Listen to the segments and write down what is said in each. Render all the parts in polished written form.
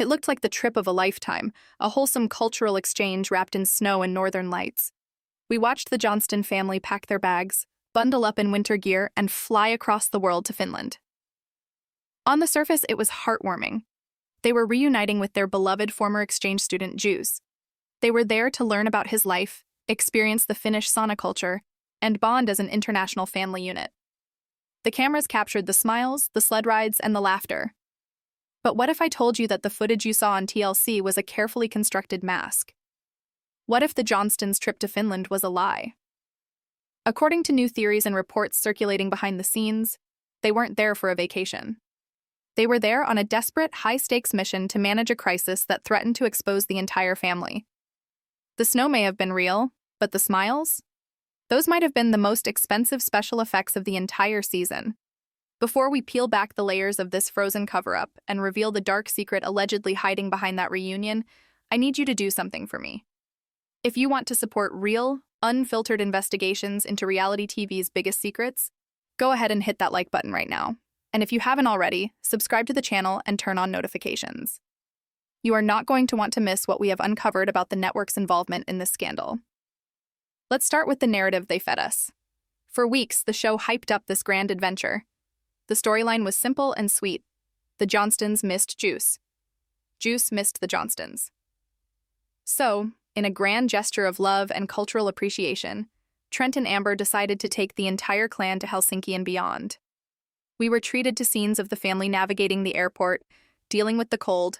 It looked like the trip of a lifetime, a wholesome cultural exchange wrapped in snow and northern lights. We watched the Johnston family pack their bags, bundle up in winter gear, and fly across the world to Finland. On the surface, it was heartwarming. They were reuniting with their beloved former exchange student, Juice. They were there to learn about his life, experience the Finnish sauna culture, and bond as an international family unit. The cameras captured the smiles, the sled rides, and the laughter. But what if I told you that the footage you saw on TLC was a carefully constructed mask? What if the Johnstons' trip to Finland was a lie? According to new theories and reports circulating behind the scenes, they weren't there for a vacation. They were there on a desperate, high-stakes mission to manage a crisis that threatened to expose the entire family. The snow may have been real, but the smiles? Those might have been the most expensive special effects of the entire season. Before we peel back the layers of this frozen cover-up and reveal the dark secret allegedly hiding behind that reunion, I need you to do something for me. If you want to support real, unfiltered investigations into reality TV's biggest secrets, go ahead and hit that like button right now. And if you haven't already, subscribe to the channel and turn on notifications. You are not going to want to miss what we have uncovered about the network's involvement in this scandal. Let's start with the narrative they fed us. For weeks, the show hyped up this grand adventure. The storyline was simple and sweet. The Johnstons missed Juice. Juice missed the Johnstons. So, in a grand gesture of love and cultural appreciation, Trent and Amber decided to take the entire clan to Helsinki and beyond. We were treated to scenes of the family navigating the airport, dealing with the cold,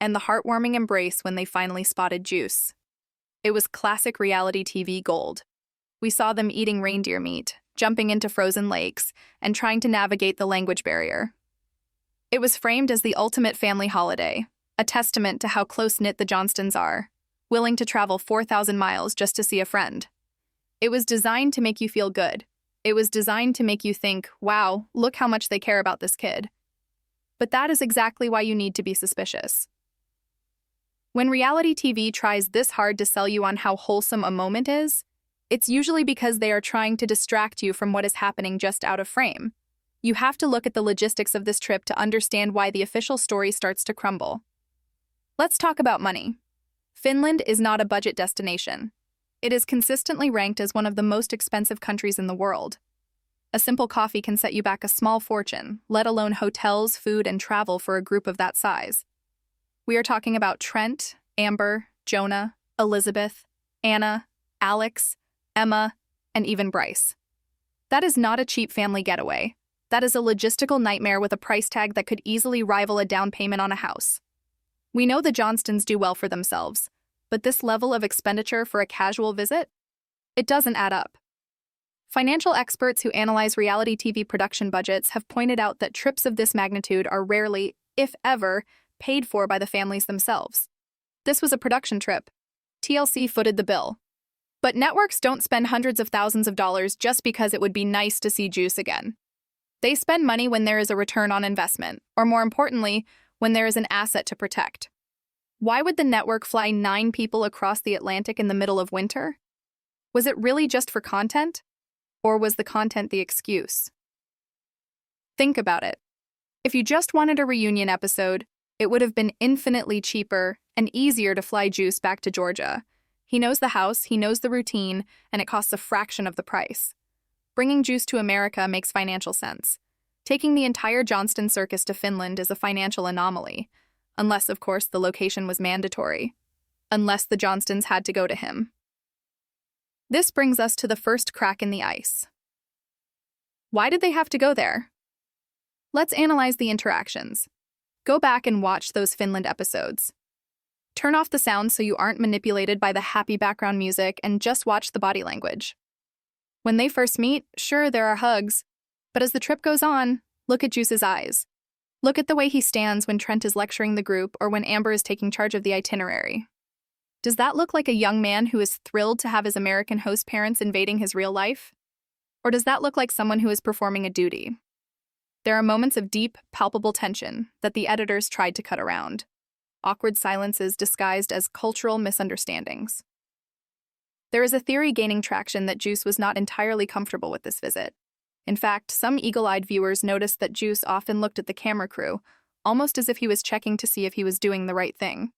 and the heartwarming embrace when they finally spotted Juice. It was classic reality TV gold. We saw them eating reindeer meat, jumping into frozen lakes, and trying to navigate the language barrier. It was framed as the ultimate family holiday, a testament to how close-knit the Johnstons are, willing to travel 4,000 miles just to see a friend. It was designed to make you feel good. It was designed to make you think, wow, look how much they care about this kid. But that is exactly why you need to be suspicious. When reality TV tries this hard to sell you on how wholesome a moment is, it's usually because they are trying to distract you from what is happening just out of frame. You have to look at the logistics of this trip to understand why the official story starts to crumble. Let's talk about money. Finland is not a budget destination. It is consistently ranked as one of the most expensive countries in the world. A simple coffee can set you back a small fortune, let alone hotels, food, and travel for a group of that size. We are talking about Trent, Amber, Jonah, Elizabeth, Anna, Alex, Emma, and even Brice. That is not a cheap family getaway. That is a logistical nightmare with a price tag that could easily rival a down payment on a house. We know the Johnstons do well for themselves, but this level of expenditure for a casual visit? It doesn't add up. Financial experts who analyze reality TV production budgets have pointed out that trips of this magnitude are rarely, if ever, paid for by the families themselves. This was a production trip. TLC footed the bill. But networks don't spend hundreds of thousands of dollars just because it would be nice to see Juice again. They spend money when there is a return on investment, or more importantly, when there is an asset to protect. Why would the network fly 9 people across the Atlantic in the middle of winter? Was it really just for content? Or was the content the excuse? Think about it. If you just wanted a reunion episode, it would have been infinitely cheaper and easier to fly Juice back to Georgia. He knows the house, he knows the routine, and it costs a fraction of the price. Bringing Juice to America makes financial sense. Taking the entire Johnston circus to Finland is a financial anomaly, unless, of course, the location was mandatory. Unless the Johnstons had to go to him. This brings us to the first crack in the ice. Why did they have to go there? Let's analyze the interactions. Go back and watch those Finland episodes. Turn off the sound so you aren't manipulated by the happy background music and just watch the body language. When they first meet, sure, there are hugs, but as the trip goes on, look at Juice's eyes. Look at the way he stands when Trent is lecturing the group or when Amber is taking charge of the itinerary. Does that look like a young man who is thrilled to have his American host parents invading his real life? Or does that look like someone who is performing a duty? There are moments of deep, palpable tension that the editors tried to cut around. Awkward silences disguised as cultural misunderstandings. There is a theory gaining traction that Juice was not entirely comfortable with this visit. In fact, some eagle-eyed viewers noticed that Juice often looked at the camera crew, almost as if he was checking to see if he was doing the right thing.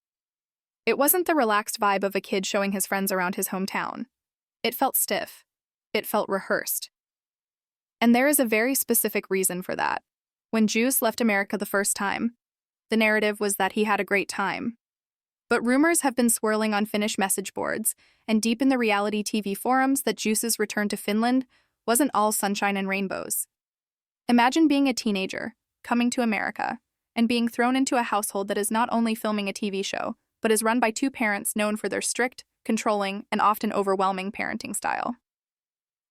It wasn't the relaxed vibe of a kid showing his friends around his hometown. It felt stiff. It felt rehearsed. And there is a very specific reason for that. When Juice left America the first time, the narrative was that he had a great time. But rumors have been swirling on Finnish message boards and deep in the reality TV forums that Juice's return to Finland wasn't all sunshine and rainbows. Imagine being a teenager, coming to America, and being thrown into a household that is not only filming a TV show, but is run by two parents known for their strict, controlling, and often overwhelming parenting style.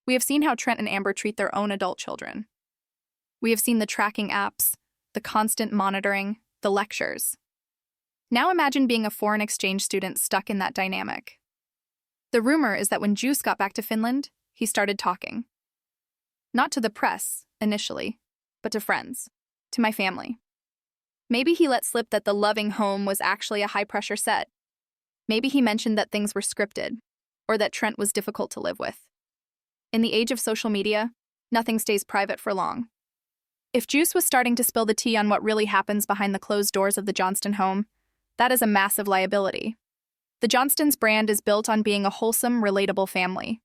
We have seen how Trent and Amber treat their own adult children. We have seen the tracking apps, the constant monitoring, the lectures. Now imagine being a foreign exchange student stuck in that dynamic. The rumor is that when Juice got back to Finland, he started talking. Not to the press, initially, but to friends, to my family. Maybe he let slip that the loving home was actually a high-pressure set. Maybe he mentioned that things were scripted, or that Trent was difficult to live with. In the age of social media, nothing stays private for long. If Juice was starting to spill the tea on what really happens behind the closed doors of the Johnston home, that is a massive liability. The Johnstons brand is built on being a wholesome, relatable family.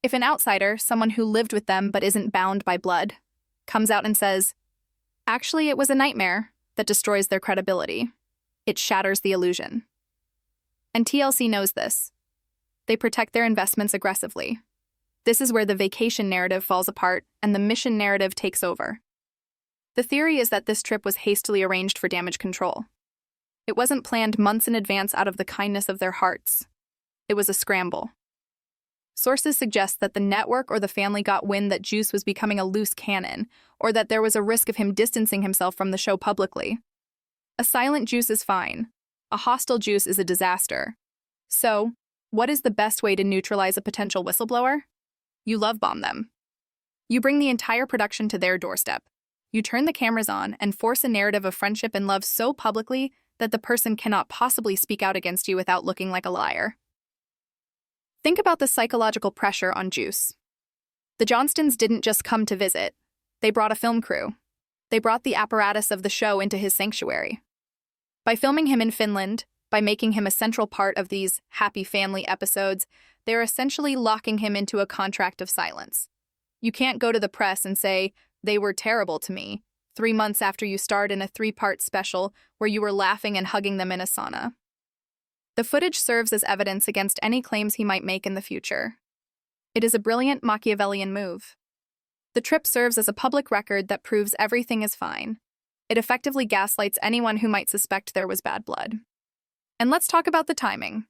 If an outsider, someone who lived with them but isn't bound by blood, comes out and says, "Actually, it was a nightmare," that destroys their credibility. It shatters the illusion. And TLC knows this. They protect their investments aggressively. This is where the vacation narrative falls apart and the mission narrative takes over. The theory is that this trip was hastily arranged for damage control. It wasn't planned months in advance out of the kindness of their hearts. It was a scramble. Sources suggest that the network or the family got wind that Juice was becoming a loose cannon, or that there was a risk of him distancing himself from the show publicly. A silent Juice is fine. A hostile Juice is a disaster. So, what is the best way to neutralize a potential whistleblower? You love bomb them. You bring the entire production to their doorstep. You turn the cameras on and force a narrative of friendship and love so publicly that the person cannot possibly speak out against you without looking like a liar. Think about the psychological pressure on Juice. The Johnstons didn't just come to visit. They brought a film crew. They brought the apparatus of the show into his sanctuary. By filming him in Finland, by making him a central part of these happy family episodes, they're essentially locking him into a contract of silence. You can't go to the press and say, "They were terrible to me," 3 months after you starred in a 3-part special where you were laughing and hugging them in a sauna. The footage serves as evidence against any claims he might make in the future. It is a brilliant Machiavellian move. The trip serves as a public record that proves everything is fine. It effectively gaslights anyone who might suspect there was bad blood. And let's talk about the timing.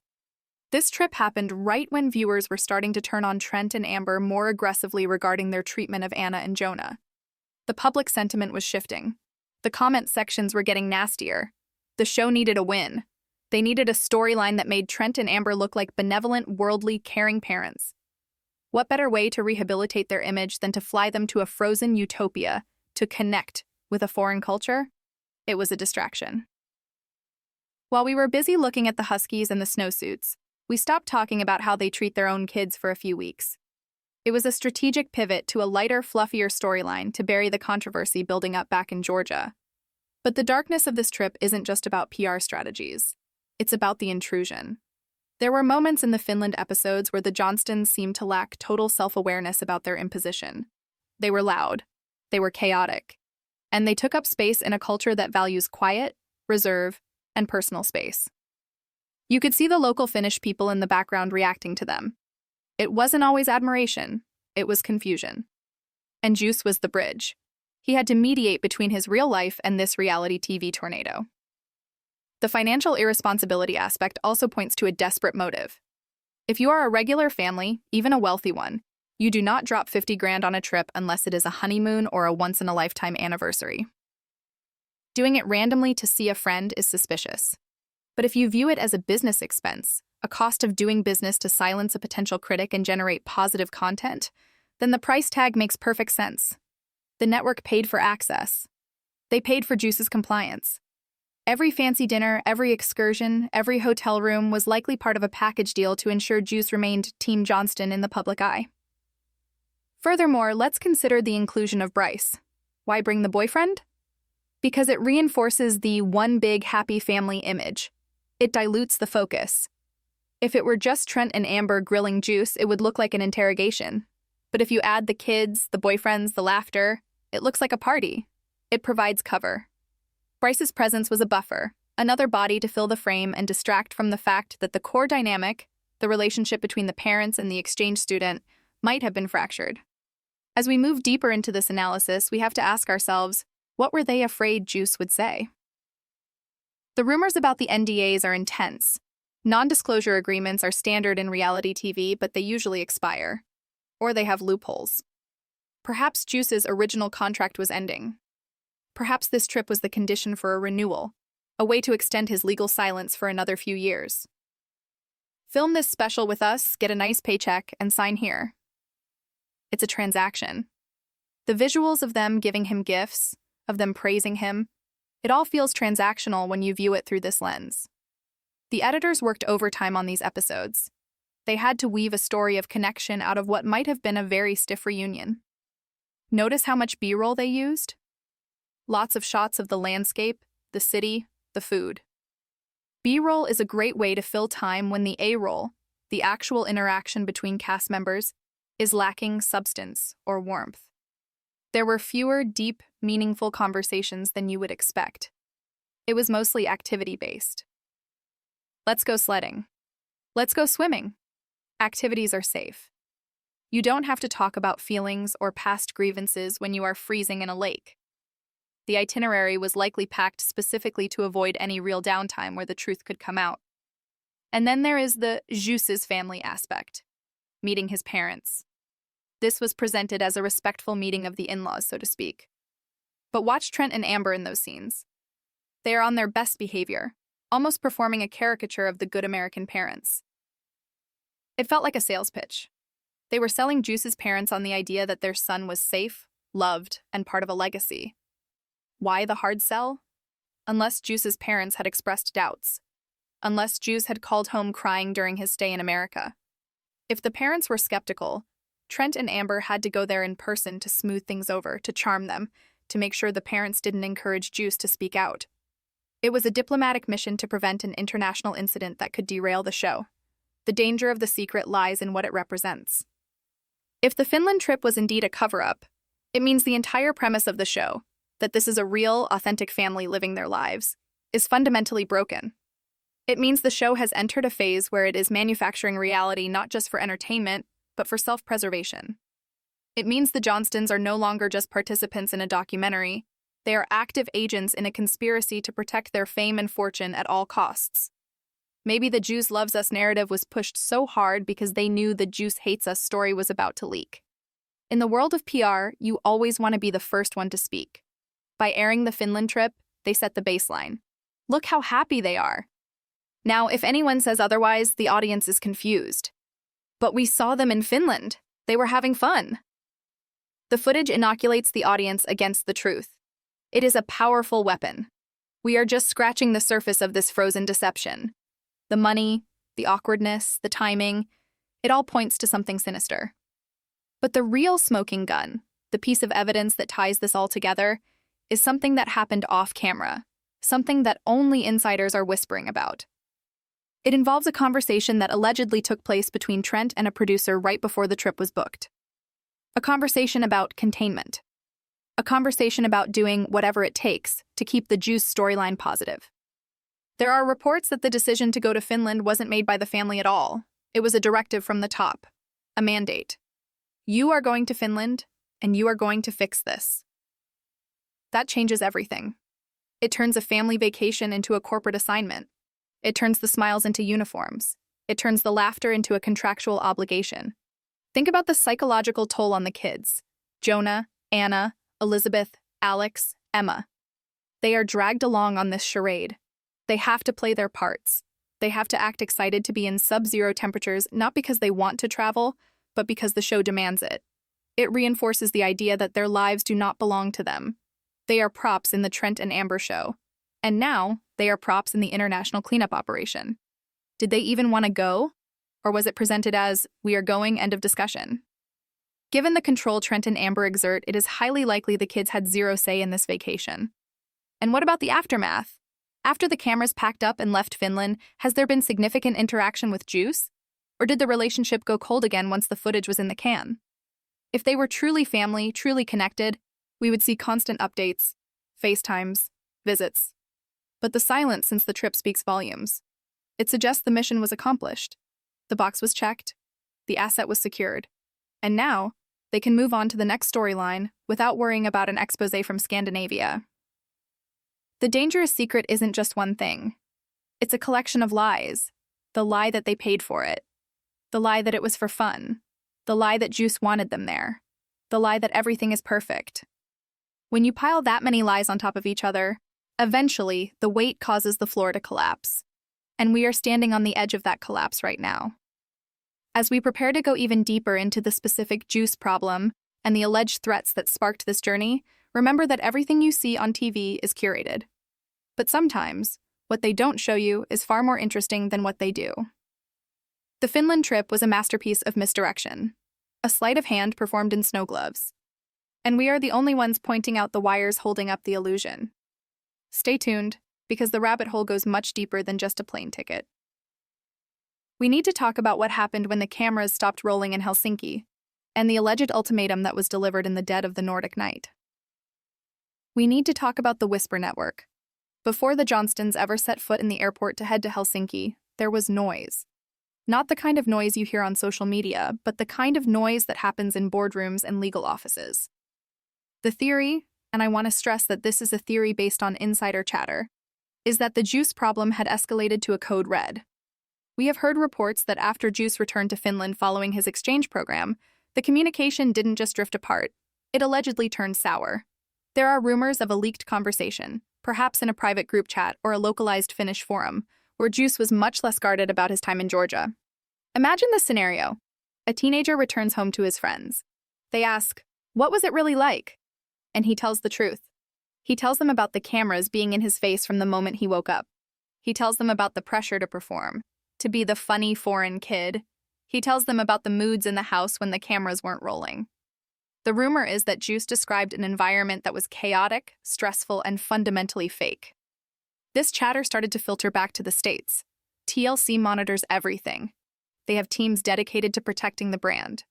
This trip happened right when viewers were starting to turn on Trent and Amber more aggressively regarding their treatment of Anna and Jonah. The public sentiment was shifting. The comment sections were getting nastier. The show needed a win. They needed a storyline that made Trent and Amber look like benevolent, worldly, caring parents. What better way to rehabilitate their image than to fly them to a frozen utopia to connect with a foreign culture? It was a distraction. While we were busy looking at the Huskies and the snowsuits, we stopped talking about how they treat their own kids for a few weeks. It was a strategic pivot to a lighter, fluffier storyline to bury the controversy building up back in Georgia. But the darkness of this trip isn't just about PR strategies. It's about the intrusion. There were moments in the Finland episodes where the Johnstons seemed to lack total self-awareness about their imposition. They were loud. They were chaotic. And they took up space in a culture that values quiet, reserve, and personal space. You could see the local Finnish people in the background reacting to them. It wasn't always admiration, it was confusion. And Juice was the bridge. He had to mediate between his real life and this reality TV tornado. The financial irresponsibility aspect also points to a desperate motive. If you are a regular family, even a wealthy one, you do not drop 50 grand on a trip unless it is a honeymoon or a once-in-a-lifetime anniversary. Doing it randomly to see a friend is suspicious. But if you view it as a business expense, a cost of doing business to silence a potential critic and generate positive content, then the price tag makes perfect sense. The network paid for access. They paid for Juice's compliance. Every fancy dinner, every excursion, every hotel room was likely part of a package deal to ensure Juice remained Team Johnston in the public eye. Furthermore, let's consider the inclusion of Brice. Why bring the boyfriend? Because it reinforces the one big happy family image. It dilutes the focus. If it were just Trent and Amber grilling Juice, it would look like an interrogation. But if you add the kids, the boyfriends, the laughter, it looks like a party. It provides cover. Brice's presence was a buffer, another body to fill the frame and distract from the fact that the core dynamic, the relationship between the parents and the exchange student, might have been fractured. As we move deeper into this analysis, we have to ask ourselves, what were they afraid Juice would say? The rumors about the NDAs are intense. Non-disclosure agreements are standard in reality TV, but they usually expire. Or they have loopholes. Perhaps Juice's original contract was ending. Perhaps this trip was the condition for a renewal, a way to extend his legal silence for another few years. Film this special with us, get a nice paycheck, and sign here. It's a transaction. The visuals of them giving him gifts, of them praising him, it all feels transactional when you view it through this lens. The editors worked overtime on these episodes. They had to weave a story of connection out of what might have been a very stiff reunion. Notice how much B-roll they used? Lots of shots of the landscape, the city, the food. B-roll is a great way to fill time when the A-roll, the actual interaction between cast members, is lacking substance or warmth. There were fewer deep, meaningful conversations than you would expect. It was mostly activity-based. Let's go sledding. Let's go swimming. Activities are safe. You don't have to talk about feelings or past grievances when you are freezing in a lake. The itinerary was likely packed specifically to avoid any real downtime where the truth could come out. And then there is the Juice's family aspect, meeting his parents. This was presented as a respectful meeting of the in-laws, so to speak. But watch Trent and Amber in those scenes. They are on their best behavior, almost performing a caricature of the good American parents. It felt like a sales pitch. They were selling Juice's parents on the idea that their son was safe, loved, and part of a legacy. Why the hard sell? Unless Juice's parents had expressed doubts. Unless Juice had called home crying during his stay in America. If the parents were skeptical, Trent and Amber had to go there in person to smooth things over, to charm them, to make sure the parents didn't encourage Juice to speak out. It was a diplomatic mission to prevent an international incident that could derail the show. The danger of the secret lies in what it represents. If the Finland trip was indeed a cover-up, it means the entire premise of the show, that this is a real, authentic family living their lives, is fundamentally broken. It means the show has entered a phase where it is manufacturing reality not just for entertainment, but for self-preservation. It means the Johnstons are no longer just participants in a documentary. They are active agents in a conspiracy to protect their fame and fortune at all costs. Maybe the Juice loves us narrative was pushed so hard because they knew the Juice hates us story was about to leak. In the world of PR, you always want to be the first one to speak. By airing the Finland trip, they set the baseline. Look how happy they are. Now, if anyone says otherwise, the audience is confused. But we saw them in Finland. They were having fun. The footage inoculates the audience against the truth. It is a powerful weapon. We are just scratching the surface of this frozen deception. The money, the awkwardness, the timing, it all points to something sinister. But the real smoking gun, the piece of evidence that ties this all together, is something that happened off camera, something that only insiders are whispering about. It involves a conversation that allegedly took place between Trent and a producer right before the trip was booked. A conversation about containment. A conversation about doing whatever it takes to keep the Juice storyline positive. There are reports that the decision to go to Finland wasn't made by the family at all. It was a directive from the top, a mandate. You are going to Finland, and you are going to fix this. That changes everything. It turns a family vacation into a corporate assignment. It turns the smiles into uniforms. It turns the laughter into a contractual obligation. Think about the psychological toll on the kids. Jonah, Anna, Elizabeth, Alex, Emma. They are dragged along on this charade. They have to play their parts. They have to act excited to be in sub-zero temperatures, not because they want to travel, but because the show demands it. It reinforces the idea that their lives do not belong to them. They are props in the Trent and Amber show. And now, they are props in the international cleanup operation. Did they even want to go? Or was it presented as, we are going, end of discussion? Given the control Trent and Amber exert, it is highly likely the kids had zero say in this vacation. And what about the aftermath? After the cameras packed up and left Finland, has there been significant interaction with Juice? Or did the relationship go cold again once the footage was in the can? If they were truly family, truly connected, we would see constant updates, FaceTimes, visits. But the silence since the trip speaks volumes. It suggests the mission was accomplished. The box was checked, the asset was secured, and now they can move on to the next storyline without worrying about an exposé from Scandinavia. The dangerous secret isn't just one thing. It's a collection of lies. The lie that they paid for it. The lie that it was for fun. The lie that Juice wanted them there. The lie that everything is perfect. When you pile that many lies on top of each other, eventually the weight causes the floor to collapse. And we are standing on the edge of that collapse right now. As we prepare to go even deeper into the specific Juice problem and the alleged threats that sparked this journey, remember that everything you see on TV is curated. But sometimes, what they don't show you is far more interesting than what they do. The Finland trip was a masterpiece of misdirection, a sleight of hand performed in snow gloves. And we are the only ones pointing out the wires holding up the illusion. Stay tuned, because the rabbit hole goes much deeper than just a plane ticket. We need to talk about what happened when the cameras stopped rolling in Helsinki, and the alleged ultimatum that was delivered in the dead of the Nordic night. We need to talk about the Whisper Network. Before the Johnstons ever set foot in the airport to head to Helsinki, there was noise. Not the kind of noise you hear on social media, but the kind of noise that happens in boardrooms and legal offices. The theory, and I want to stress that this is a theory based on insider chatter, is that the Juice problem had escalated to a code red. We have heard reports that after Juice returned to Finland following his exchange program, the communication didn't just drift apart, it allegedly turned sour. There are rumors of a leaked conversation, perhaps in a private group chat or a localized Finnish forum, where Juice was much less guarded about his time in Georgia. Imagine this scenario. A teenager returns home to his friends. They ask, "What was it really like?" And he tells the truth. He tells them about the cameras being in his face from the moment he woke up. He tells them about the pressure to perform, to be the funny foreign kid. He tells them about the moods in the house when the cameras weren't rolling. The rumor is that Juice described an environment that was chaotic, stressful, and fundamentally fake. This chatter started to filter back to the States. TLC monitors everything. They have teams dedicated to protecting the brand.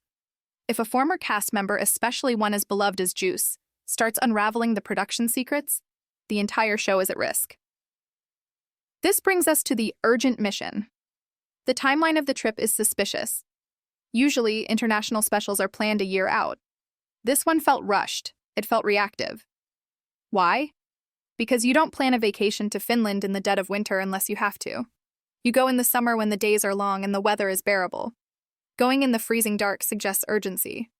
If a former cast member, especially one as beloved as Juice, starts unraveling the production secrets, the entire show is at risk. This brings us to the urgent mission. The timeline of the trip is suspicious. Usually, international specials are planned a year out. This one felt rushed. It felt reactive. Why? Because you don't plan a vacation to Finland in the dead of winter unless you have to. You go in the summer when the days are long and the weather is bearable. Going in the freezing dark suggests urgency.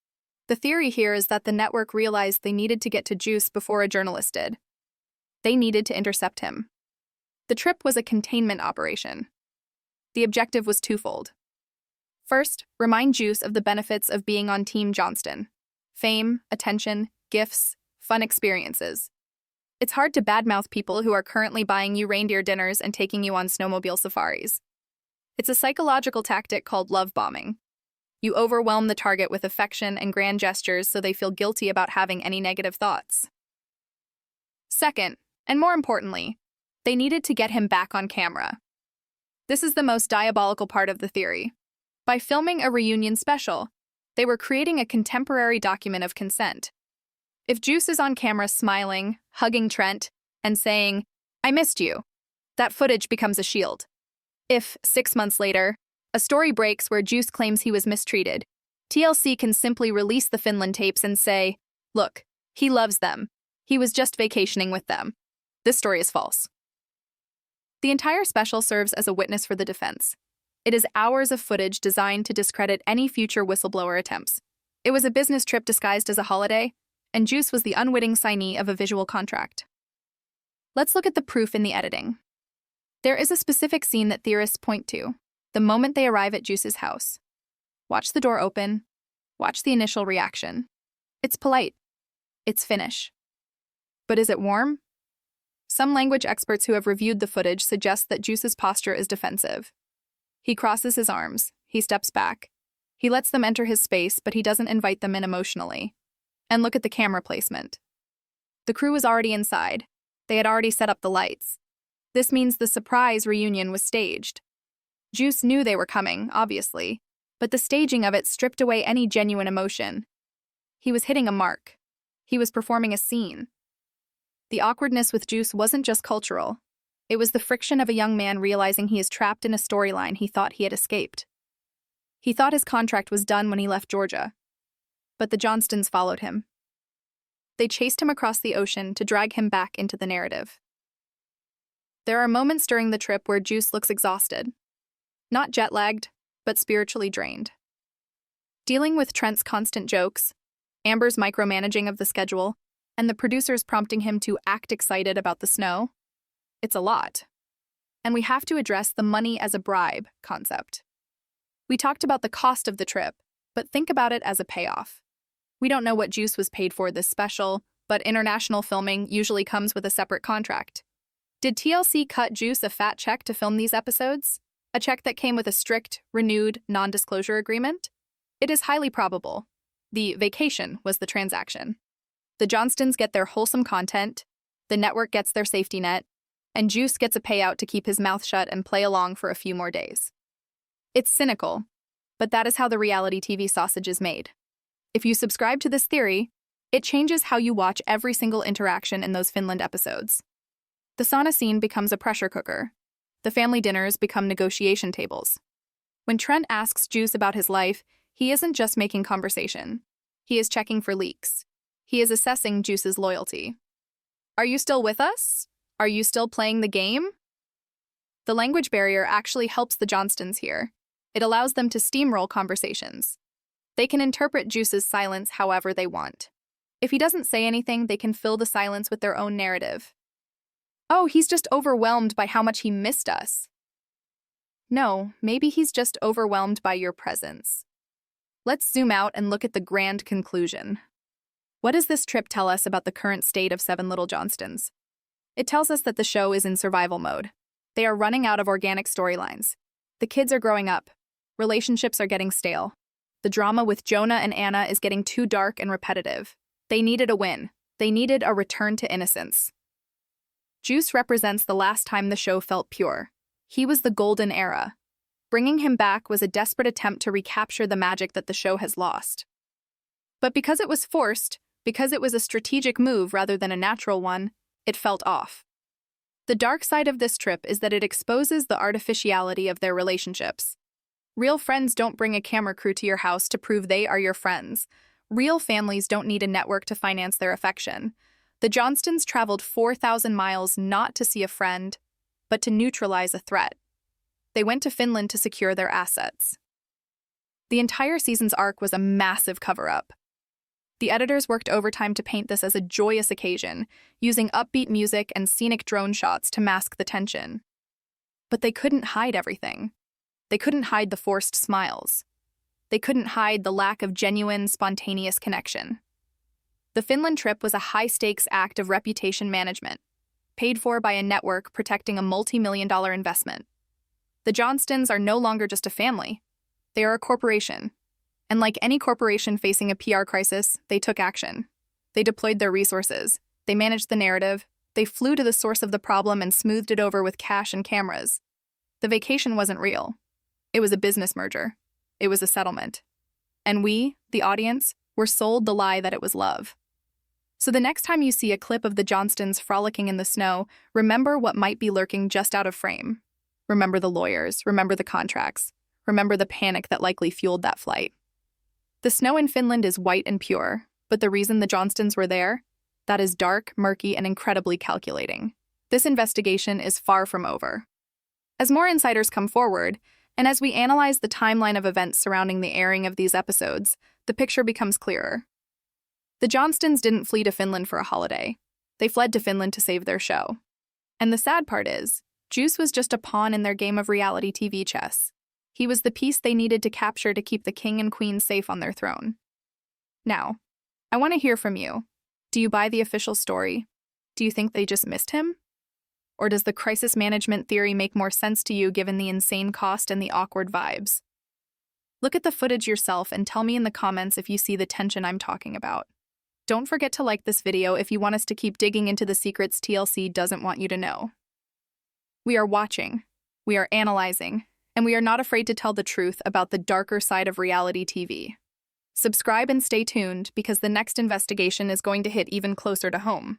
The theory here is that the network realized they needed to get to Juice before a journalist did. They needed to intercept him. The trip was a containment operation. The objective was twofold. First, remind Juice of the benefits of being on Team Johnston. Fame, attention, gifts, fun experiences. It's hard to badmouth people who are currently buying you reindeer dinners and taking you on snowmobile safaris. It's a psychological tactic called love bombing. You overwhelm the target with affection and grand gestures so they feel guilty about having any negative thoughts. Second, and more importantly, they needed to get him back on camera. This is the most diabolical part of the theory. By filming a reunion special, they were creating a contemporary document of consent. If Juice is on camera smiling, hugging Trent, and saying, "I missed you," that footage becomes a shield. If, 6 months later, a story breaks where Juice claims he was mistreated, TLC can simply release the Finland tapes and say, "Look, he loves them. He was just vacationing with them." This story is false. The entire special serves as a witness for the defense. It is hours of footage designed to discredit any future whistleblower attempts. It was a business trip disguised as a holiday, and Juice was the unwitting signee of a visual contract. Let's look at the proof in the editing. There is a specific scene that theorists point to, the moment they arrive at Juice's house. Watch the door open. Watch the initial reaction. It's polite. It's Finnish. But is it warm? Some language experts who have reviewed the footage suggest that Juice's posture is defensive. He crosses his arms. He steps back. He lets them enter his space, but he doesn't invite them in emotionally. And look at the camera placement. The crew is already inside. They had already set up the lights. This means the surprise reunion was staged. Juice knew they were coming, obviously, but the staging of it stripped away any genuine emotion. He was hitting a mark. He was performing a scene. The awkwardness with Juice wasn't just cultural. It was the friction of a young man realizing he is trapped in a storyline he thought he had escaped. He thought his contract was done when he left Georgia. But the Johnstons followed him. They chased him across the ocean to drag him back into the narrative. There are moments during the trip where Juice looks exhausted. Not jet-lagged, but spiritually drained. Dealing with Trent's constant jokes, Amber's micromanaging of the schedule, and the producers prompting him to act excited about the snow, it's a lot. And we have to address the money as a bribe concept. We talked about the cost of the trip, but think about it as a payoff. We don't know what Juice was paid for this special, but international filming usually comes with a separate contract. Did TLC cut Juice a fat check to film these episodes? A check that came with a strict, renewed, non-disclosure agreement? It is highly probable. The vacation was the transaction. The Johnstons get their wholesome content, the network gets their safety net, and Juice gets a payout to keep his mouth shut and play along for a few more days. It's cynical, but that is how the reality TV sausage is made. If you subscribe to this theory, it changes how you watch every single interaction in those Finland episodes. The sauna scene becomes a pressure cooker. The family dinners become negotiation tables. When Trent asks Juice about his life, he isn't just making conversation. He is checking for leaks. He is assessing Juice's loyalty. Are you still with us? Are you still playing the game? The language barrier actually helps the Johnstons here. It allows them to steamroll conversations. They can interpret Juice's silence however they want. If he doesn't say anything, they can fill the silence with their own narrative. Oh, he's just overwhelmed by how much he missed us. No, maybe he's just overwhelmed by your presence. Let's zoom out and look at the grand conclusion. What does this trip tell us about the current state of Seven Little Johnstons? It tells us that the show is in survival mode. They are running out of organic storylines. The kids are growing up. Relationships are getting stale. The drama with Jonah and Anna is getting too dark and repetitive. They needed a win. They needed a return to innocence. Juice represents the last time the show felt pure. He was the golden era. Bringing him back was a desperate attempt to recapture the magic that the show has lost. But because it was forced, because it was a strategic move rather than a natural one, it felt off. The dark side of this trip is that it exposes the artificiality of their relationships. Real friends don't bring a camera crew to your house to prove they are your friends. Real families don't need a network to finance their affection. The Johnstons traveled 4,000 miles not to see a friend, but to neutralize a threat. They went to Finland to secure their assets. The entire season's arc was a massive cover-up. The editors worked overtime to paint this as a joyous occasion, using upbeat music and scenic drone shots to mask the tension. But they couldn't hide everything. They couldn't hide the forced smiles. They couldn't hide the lack of genuine, spontaneous connection. The Finland trip was a high-stakes act of reputation management, paid for by a network protecting a multi-million-dollar investment. The Johnstons are no longer just a family. They are a corporation. And like any corporation facing a PR crisis, they took action. They deployed their resources. They managed the narrative. They flew to the source of the problem and smoothed it over with cash and cameras. The vacation wasn't real. It was a business merger. It was a settlement. And we, the audience, were sold the lie that it was love. So the next time you see a clip of the Johnstons frolicking in the snow, remember what might be lurking just out of frame. Remember the lawyers, remember the contracts, remember the panic that likely fueled that flight. The snow in Finland is white and pure, but the reason the Johnstons were there? That is dark, murky, and incredibly calculating. This investigation is far from over. As more insiders come forward, and as we analyze the timeline of events surrounding the airing of these episodes, the picture becomes clearer. The Johnstons didn't flee to Finland for a holiday. They fled to Finland to save their show. And the sad part is, Juice was just a pawn in their game of reality TV chess. He was the piece they needed to capture to keep the king and queen safe on their throne. Now, I want to hear from you. Do you buy the official story? Do you think they just missed him? Or does the crisis management theory make more sense to you given the insane cost and the awkward vibes? Look at the footage yourself and tell me in the comments if you see the tension I'm talking about. Don't forget to like this video if you want us to keep digging into the secrets TLC doesn't want you to know. We are watching, we are analyzing, and we are not afraid to tell the truth about the darker side of reality TV. Subscribe and stay tuned because the next investigation is going to hit even closer to home.